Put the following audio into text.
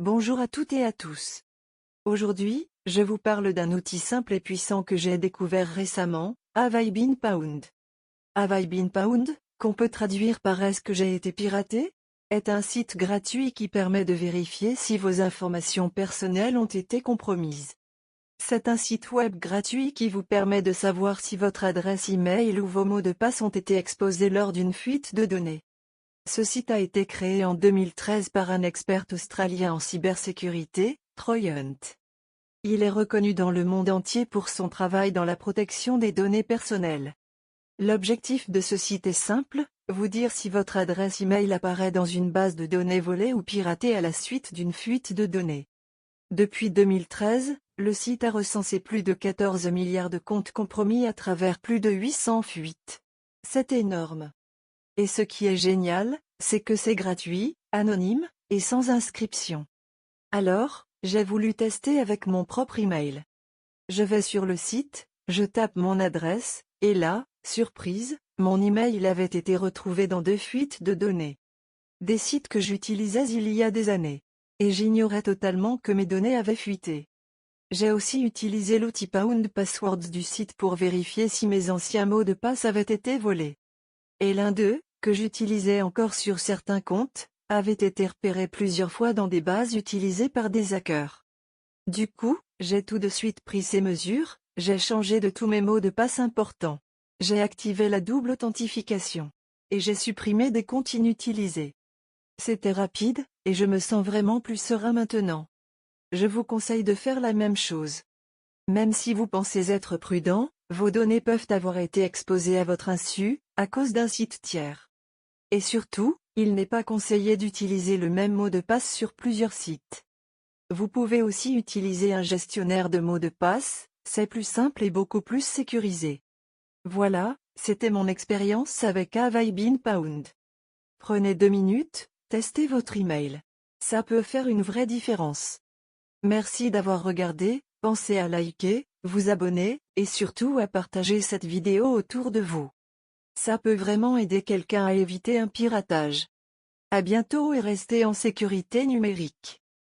Bonjour à toutes et à tous. Aujourd'hui, je vous parle d'un outil simple et puissant que j'ai découvert récemment, Have I Been Pwned. Have I Been Pwned, qu'on peut traduire par Est-ce que j'ai été piraté, est un site gratuit qui permet de vérifier si vos informations personnelles ont été compromises. C'est un site web gratuit qui vous permet de savoir si votre adresse e-mail ou vos mots de passe ont été exposés lors d'une fuite de données. Ce site a été créé en 2013 par un expert australien en cybersécurité, Troy Hunt. Il est reconnu dans le monde entier pour son travail dans la protection des données personnelles. L'objectif de ce site est simple, vous dire si votre adresse e-mail apparaît dans une base de données volée ou piratée à la suite d'une fuite de données. Depuis 2013, le site a recensé plus de 14 milliards de comptes compromis à travers plus de 800 fuites. C'est énorme. Et ce qui est génial, c'est que c'est gratuit, anonyme, et sans inscription. Alors, j'ai voulu tester avec mon propre email. Je vais sur le site, je tape mon adresse, et là, surprise, mon email avait été retrouvé dans 2 fuites de données. Des sites que j'utilisais il y a des années. Et j'ignorais totalement que mes données avaient fuité. J'ai aussi utilisé l'outil Pwned Passwords du site pour vérifier si mes anciens mots de passe avaient été volés. Et l'un d'eux, que j'utilisais encore sur certains comptes, avait été repéré plusieurs fois dans des bases utilisées par des hackers. Du coup, j'ai tout de suite pris ces mesures, j'ai changé de tous mes mots de passe importants. J'ai activé la double authentification. Et j'ai supprimé des comptes inutilisés. C'était rapide, et je me sens vraiment plus serein maintenant. Je vous conseille de faire la même chose. Même si vous pensez être prudent, vos données peuvent avoir été exposées à votre insu, à cause d'un site tiers. Et surtout, il n'est pas conseillé d'utiliser le même mot de passe sur plusieurs sites. Vous pouvez aussi utiliser un gestionnaire de mots de passe, c'est plus simple et beaucoup plus sécurisé. Voilà, c'était mon expérience avec Have I Been Pwned. Prenez 2 minutes, testez votre email. Ça peut faire une vraie différence. Merci d'avoir regardé, pensez à liker, vous abonner, et surtout à partager cette vidéo autour de vous. Ça peut vraiment aider quelqu'un à éviter un piratage. À bientôt et restez en sécurité numérique.